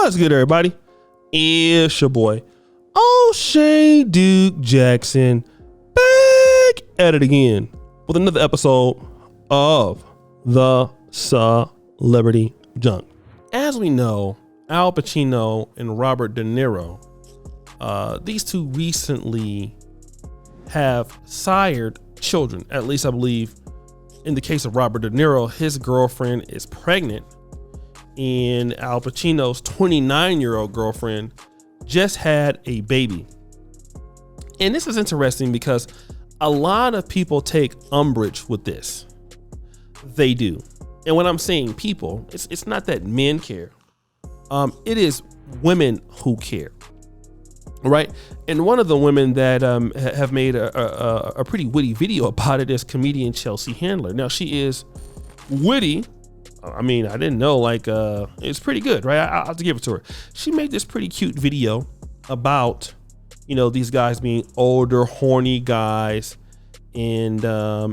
What's good, everybody? It's your boy, O'Shea Duke Jackson, back at it again with another episode of the Celebrity Junk. As we know, Al Pacino and Robert De Niro, these two recently have sired children. At least I believe in the case of Robert De Niro, his girlfriend is pregnant, and Al Pacino's 29-year-old girlfriend just had a baby. And this is interesting because a lot of people take umbrage with this. They do. And when I'm saying people, it's not that men care. It is women who care. Right. And one of the women that have made a pretty witty video about it is comedian Chelsea Handler. Now, she is witty. I mean, I didn't know, it's pretty good, right? I'll have to give it to her. She made this pretty cute video about, these guys being older, horny guys. And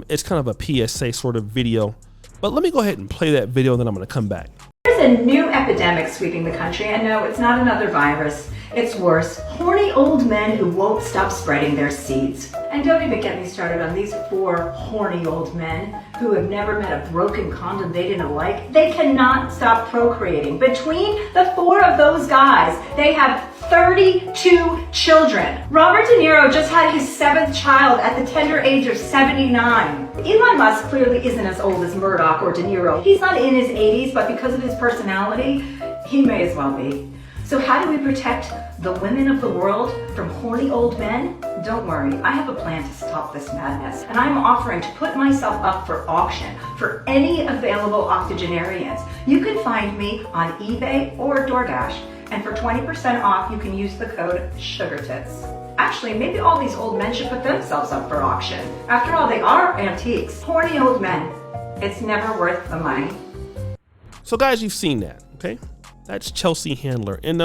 it's kind of a PSA sort of video. But let me go ahead and play that video, and then I'm going to come back. There's a new epidemic sweeping the country, and no, it's not another virus. It's worse. Horny old men who won't stop spreading their seeds. And don't even get me started on these 4 horny old men who have never met a broken condom they didn't like. They cannot stop procreating. Between the 4 of those guys, they have 32 children. Robert De Niro just had his 7th child at the tender age of 79. Elon Musk clearly isn't as old as Murdoch or De Niro. He's not in his 80s, but because of his personality, he may as well be. So how do we protect the women of the world from horny old men? Don't worry, I have a plan to stop this madness, and I'm offering to put myself up for auction for any available octogenarians. You can find me on eBay or DoorDash, and for 20% off, you can use the code SUGARTITS. Actually, maybe all these old men should put themselves up for auction. After all, they are antiques. Horny old men. It's never worth the money. So guys, you've seen that, okay? That's Chelsea Handler. And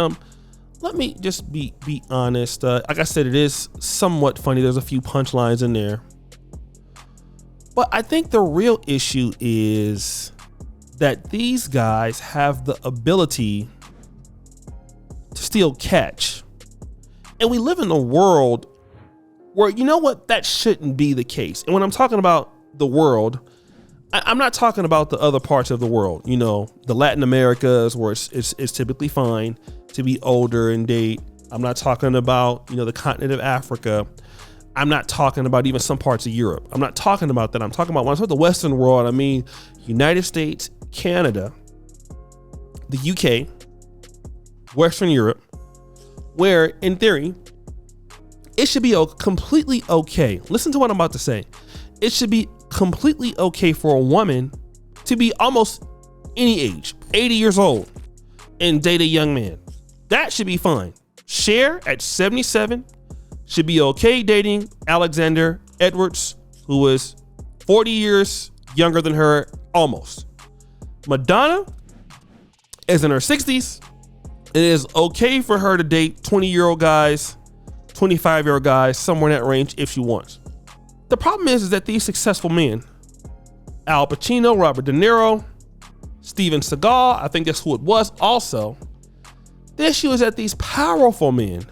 let me just be honest. Like I said, it is somewhat funny. There's a few punchlines in there. But I think the real issue is that these guys have the ability to still catch. And we live in a world where, that shouldn't be the case. And when I'm talking about the world, I'm not talking about the other parts of the world, the Latin Americas where it's typically fine to be older and date. I'm not talking about, the continent of Africa. I'm not talking about even some parts of Europe. I'm not talking about that. I'm talking about, when I talk about the Western world, I mean, United States, Canada, the UK, Western Europe, where in theory, it should be completely okay. Listen to what I'm about to say. It should be completely okay for a woman to be almost any age, 80 years old, and date a young man. That should be fine. Cher at 77 should be okay dating Alexander Edwards, who was 40 years younger than her, almost. Madonna is in her 60s. It is okay for her to date 20-year-old guys, 25-year-old guys, somewhere in that range if she wants. The problem is that these successful men, Al Pacino, Robert De Niro, Steven Seagal, I think that's who it was also, the issue is that these powerful men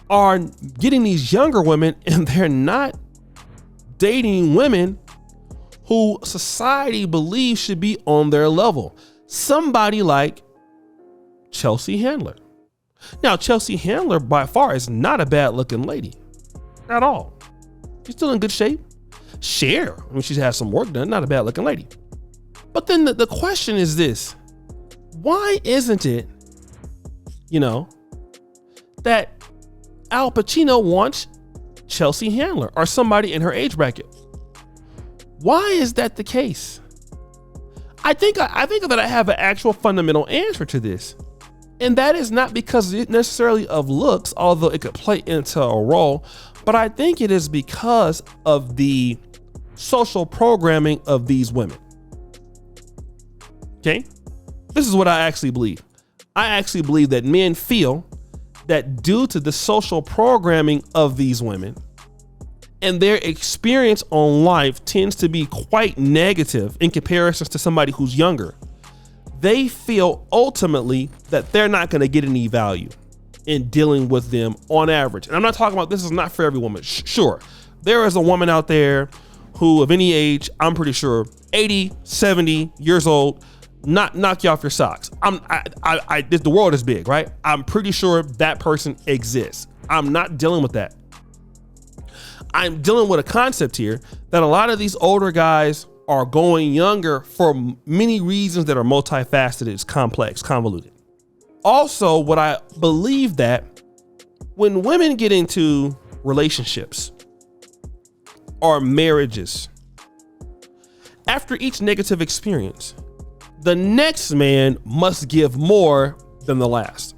are getting these younger women, and they're not dating women who society believes should be on their level. Somebody like Chelsea Handler. Now, Chelsea Handler by far is not a bad looking lady at all. She's still in good shape. Cher, she's had some work done, not a bad looking lady. But then the question is this: why isn't it, that Al Pacino wants Chelsea Handler or somebody in her age bracket? Why is that the case? I think that I have an actual fundamental answer to this. And that is not because necessarily of looks, although it could play into a role, but I think it is because of the social programming of these women. Okay? This is what I actually believe. I actually believe that men feel that due to the social programming of these women and their experience on life tends to be quite negative in comparison to somebody who's younger, they feel ultimately that they're not going to get any value in dealing with them on average. And I'm not talking about, this is not for every woman. Sure, there is a woman out there who of any age, I'm pretty sure 80, 70 years old, not knock you off your socks. The world is big, right? I'm pretty sure that person exists. I'm not dealing with that. I'm dealing with a concept here that a lot of these older guys are going younger for many reasons that are multifaceted, complex, convoluted. Also, what I believe that when women get into relationships or marriages, after each negative experience, the next man must give more than the last.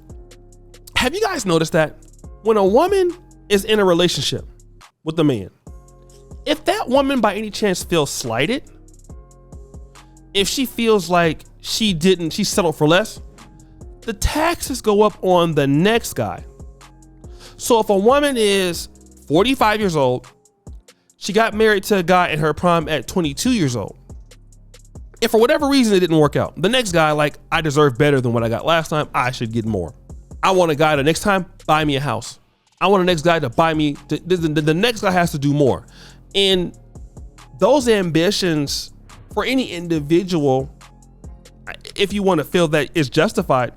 Have you guys noticed that? When a woman is in a relationship with a man, if that woman by any chance feels slighted, if she feels like she settled for less, the taxes go up on the next guy. So if a woman is 45 years old, she got married to a guy in her prime at 22 years old. If for whatever reason it didn't work out, the next guy, like, I deserve better than what I got last time, I should get more. I want a guy to next time buy me a house. I want the next guy to buy me, the next guy has to do more. And those ambitions for any individual, if you want to feel that is justified,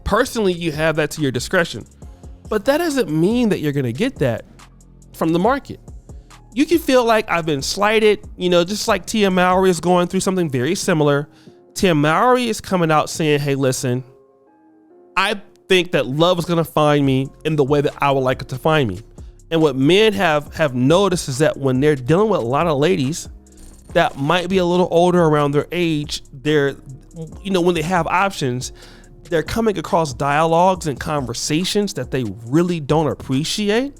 personally, you have that to your discretion. But that doesn't mean that you're going to get that from the market. You can feel like I've been slighted, just like Tia Mowry is going through something very similar. Tia Mowry is coming out saying, hey, listen, I think that love is going to find me in the way that I would like it to find me. And what men have noticed is that when they're dealing with a lot of ladies that might be a little older around their age, when they have options, they're coming across dialogues and conversations that they really don't appreciate.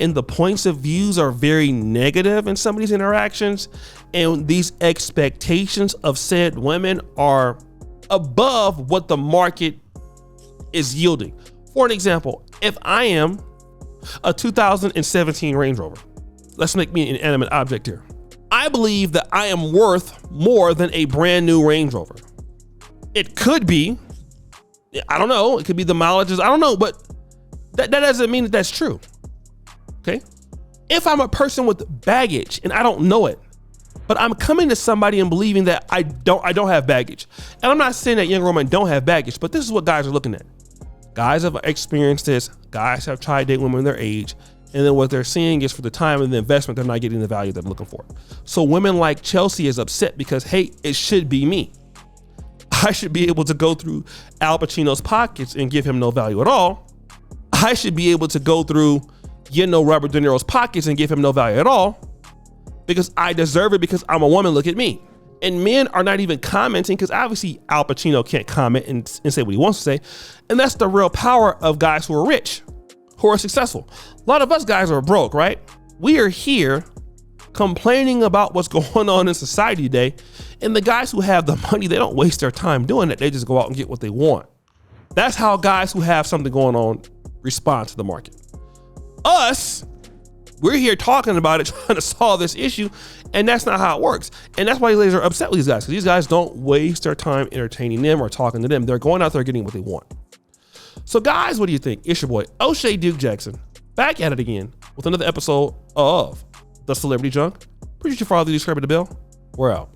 And the points of views are very negative in some of these interactions. And these expectations of said women are above what the market is yielding. For an example, if I am a 2017 Range Rover, let's make me an inanimate object here. I believe that I am worth more than a brand new Range Rover. It could be, I don't know, it could be the mileages, I don't know, but that doesn't mean that that's true. Okay. If I'm a person with baggage and I don't know it, but I'm coming to somebody and believing that I don't have baggage. And I'm not saying that younger women don't have baggage, but this is what guys are looking at. Guys have experienced this. Guys have tried to date women their age. And then what they're seeing is for the time and the investment, they're not getting the value they're looking for. So women like Chelsea is upset because, hey, it should be me. I should be able to go through Al Pacino's pockets and give him no value at all. I should be able to go through, Robert De Niro's pockets and give him no value at all because I deserve it because I'm a woman. Look at me. And men are not even commenting because obviously Al Pacino can't comment and say what he wants to say. And that's the real power of guys who are rich, who are successful. A lot of us guys are broke, right? We are here complaining about what's going on in society today. And the guys who have the money, they don't waste their time doing it. They just go out and get what they want. That's how guys who have something going on respond to the market. Us, we're here talking about it, trying to solve this issue, and that's not how it works. And that's why these ladies are upset with these guys, because these guys don't waste their time entertaining them or talking to them. They're going out there getting what they want. So guys, what do you think? It's your boy, O'Shea Duke Jackson, back at it again with another episode of The Celebrity Junk. Appreciate you for all the subscribe to the bell. We're out.